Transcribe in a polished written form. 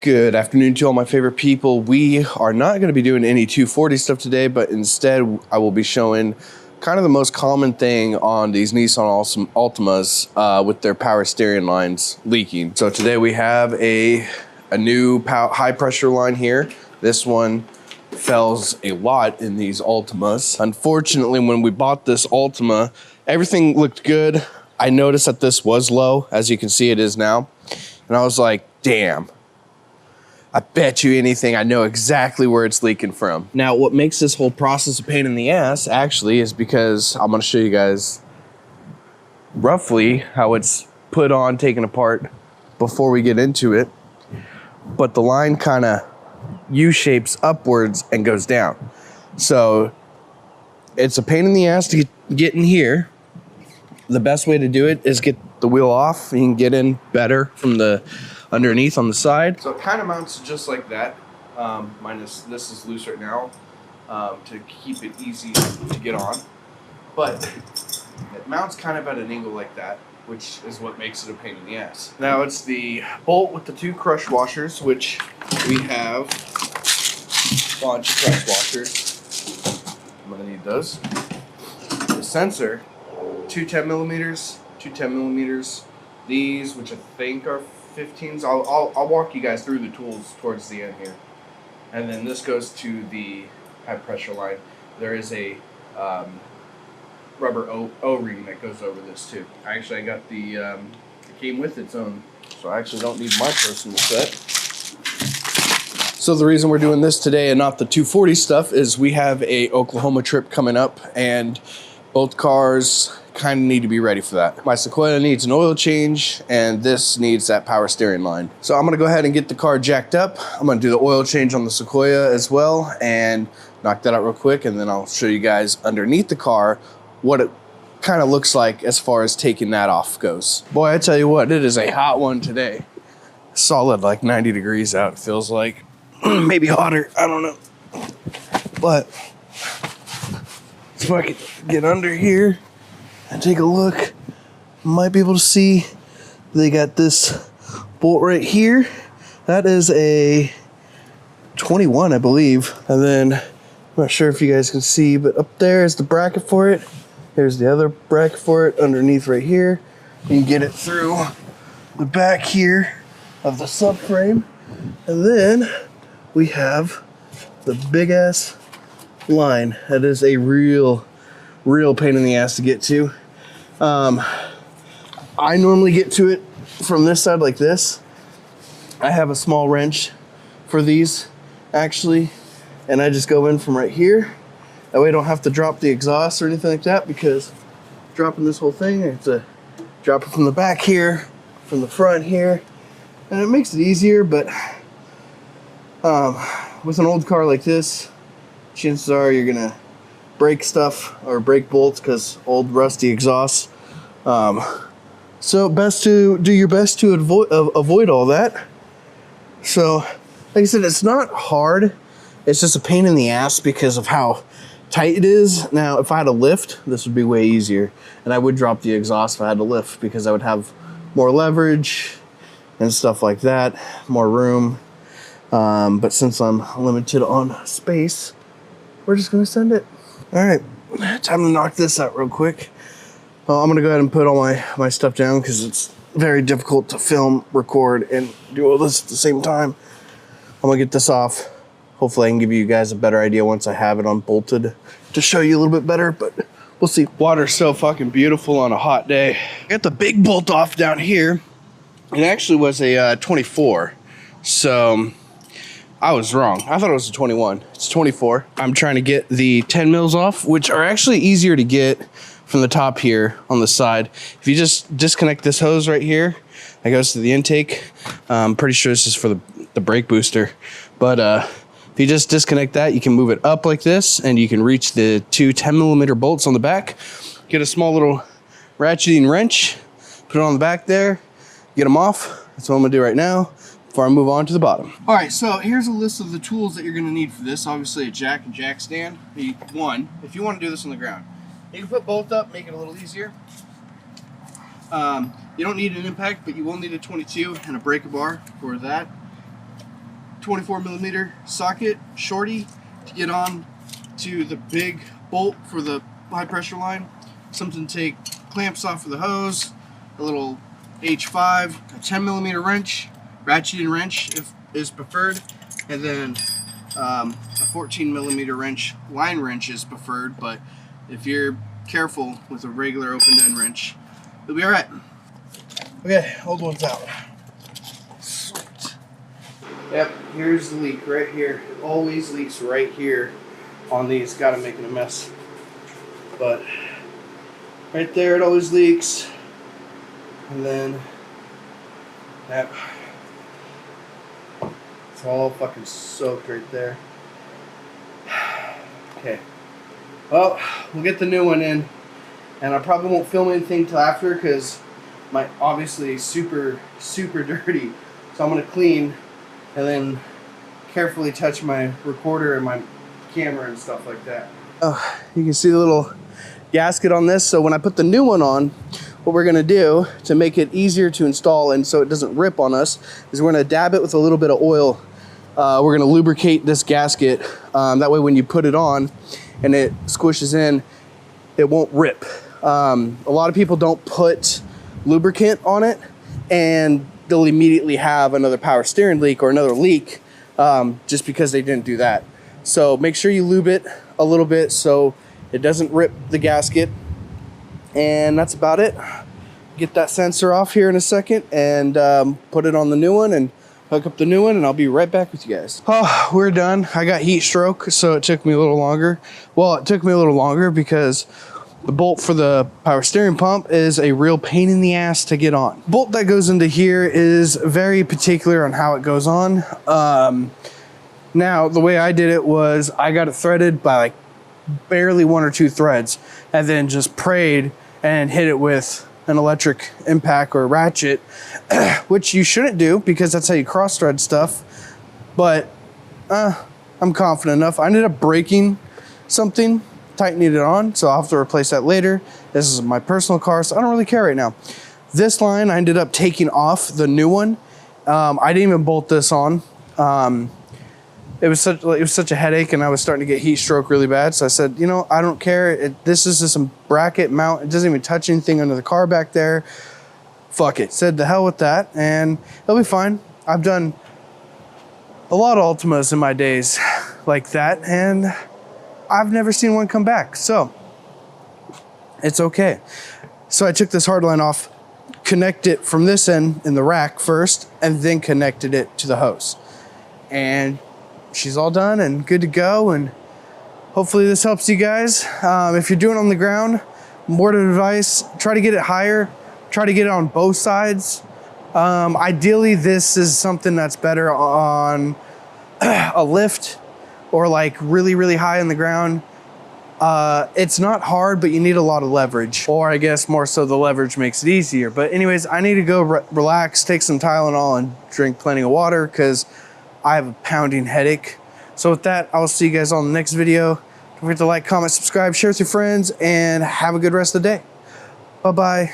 Good afternoon to all my favorite people. We are not going to be doing any 240 stuff today, but instead I will be showing kind of the most common thing on these Nissan Altimas with their power steering lines leaking. So today we have a new high pressure line here. This one fails a lot in these Altimas. Unfortunately, when we bought this Altima, everything looked good. I noticed that this was low. As you can see, it is now. And I was like, damn. I bet you anything I know exactly where it's leaking from. Now, what makes this whole process a pain in the ass actually is because I'm gonna show you guys roughly how it's put on, taken apart before we get into it. But the line kind of U-shapes upwards and goes down. So it's a pain in the ass to get in here. The best way to do it is get the wheel off. You can get in better from the underneath on the side. So it kind of mounts just like that. This is loose right now to keep it easy to get on. But it mounts kind of at an angle like that, which is what makes it a pain in the ass. Now it's the bolt with the two crush washers, which we have a bunch of crush washers. I'm gonna need those. The sensor, two 10 millimeters, two 10 millimeters. These, which I think are 15s. I'll walk you guys through the tools towards the end here. And then this goes to the high pressure line. There is a rubber O-ring that goes over this too. Actually, I got it came with its own, so I actually don't need my personal set. So the reason we're doing this today and not the 240 stuff is we have a Oklahoma trip coming up, and both cars kind of need to be ready for that. My Sequoia needs an oil change, and this needs that power steering line. So I'm gonna go ahead and get the car jacked up. I'm gonna do the oil change on the Sequoia as well and knock that out real quick, and then I'll show you guys underneath the car what it kind of looks like as far as taking that off goes. Boy, I tell you what, it is a hot one today. Solid like 90 degrees out, it feels like. Maybe hotter, I don't know. But if I can get under here and take a look, might be able to see they got this bolt right here. That is a 21, I believe. And then, I'm not sure if you guys can see, but up there is the bracket for it. There's the other bracket for it underneath right here. You can get it through the back here of the subframe. And then we have the big ass line. That is a real pain in the ass to get to. I normally get to it from this side like this. I have a small wrench for these actually, and I just go in from right here. That way I don't have to drop the exhaust or anything like that, because dropping this whole thing, I have to drop it from the back here, from the front here, and it makes it easier. But with an old car like this, chances are you're gonna break stuff or break bolts because old rusty exhausts. So best to do your best to avoid all that. So like I said, it's not hard. It's just a pain in the ass because of how tight it is. Now, if I had a lift, this would be way easier. And I would drop the exhaust if I had to lift, because I would have more leverage and stuff like that, more room. But since I'm limited on space, we're just gonna send it. All right, time to knock this out real quick. I'm gonna go ahead and put all my stuff down because it's very difficult to film, record, and do all this at the same time. I'm gonna get this off. Hopefully I can give you guys a better idea once I have it unbolted to show you a little bit better, but we'll see. Water's so fucking beautiful on a hot day. I got the big bolt off down here. It actually was a 24, so I was wrong. I thought it was a 21. It's 24. I'm trying to get the 10 mils off, which are actually easier to get from the top here on the side. If you just disconnect this hose right here, that goes to the intake. I'm pretty sure this is for the brake booster. But if you just disconnect that, you can move it up like this, and you can reach the two 10 millimeter bolts on the back. Get a small little ratcheting wrench, put it on the back there, get them off. That's what I'm gonna do right now before I move on to the bottom. All right, so here's a list of the tools that you're gonna need for this. Obviously a jack and jack stand. One, if you wanna do this on the ground. You can put both up, make it a little easier. You don't need an impact, but you will need a 22 and a breaker bar for that. 24mm socket, shorty, to get on to the big bolt for the high pressure line. Something to take clamps off of the hose, a little H5, a 10mm wrench, ratcheting wrench if is preferred, and then a 14mm wrench. Line wrench is preferred, but if you're careful with a regular open end wrench, you'll be alright. Okay, old one's out. Sweet. Yep, here's the leak right here. It always leaks right here on these. Gotta make it a mess. But right there it always leaks. And then that, it's all fucking soaked right there. Okay. Well, we'll get the new one in, and I probably won't film anything till after because my obviously super dirty. So I'm gonna clean and then carefully touch my recorder and my camera and stuff like that. You can see the little gasket on this. So when I put the new one on, what we're gonna do to make it easier to install and so it doesn't rip on us is we're gonna dab it with a little bit of oil. We're gonna lubricate this gasket. That way when you put it on and it squishes in, it won't rip. A lot of people don't put lubricant on it and they'll immediately have another power steering leak or another leak just because they didn't do that. So make sure you lube it a little bit so it doesn't rip the gasket. And that's about it. Get that sensor off here in a second and put it on the new one and hook up the new one, and I'll be right back with you guys. Oh, we're done. I got heat stroke, so it took me a little longer. Well, it took me a little longer because the bolt for the power steering pump is a real pain in the ass to get on. Bolt that goes into here is very particular on how it goes on. Now, the way I did it was I got it threaded by like barely 1 or 2 threads and then just prayed and hit it with an electric impact or ratchet, which you shouldn't do because that's how you cross thread stuff. But I'm confident enough. I ended up breaking something, tightening it on, so I'll have to replace that later. This is my personal car, so I don't really care right now. This line I ended up taking off the new one. I didn't even bolt this on. It was such a headache, and I was starting to get heat stroke really bad. So I said, you know, I don't care. This is just some bracket mount. It doesn't even touch anything under the car back there. Fuck it. Said the hell with that, and it'll be fine. I've done a lot of Altimas in my days like that, and I've never seen one come back. So it's okay. So I took this hard line off, connect it from this end in the rack first, and then connected it to the hose. And she's all done and good to go, and hopefully this helps you guys. If you're doing it on the ground, word of advice, try to get it higher, try to get it on both sides. Ideally this is something that's better on a lift or like really high in the ground. It's not hard, but you need a lot of leverage, or I guess more so the leverage makes it easier. But anyways, I need to go relax, take some Tylenol and drink plenty of water because I have a pounding headache. So with that, I'll see you guys on the next video. Don't forget to like, comment, subscribe, share with your friends, and have a good rest of the day. Bye-bye.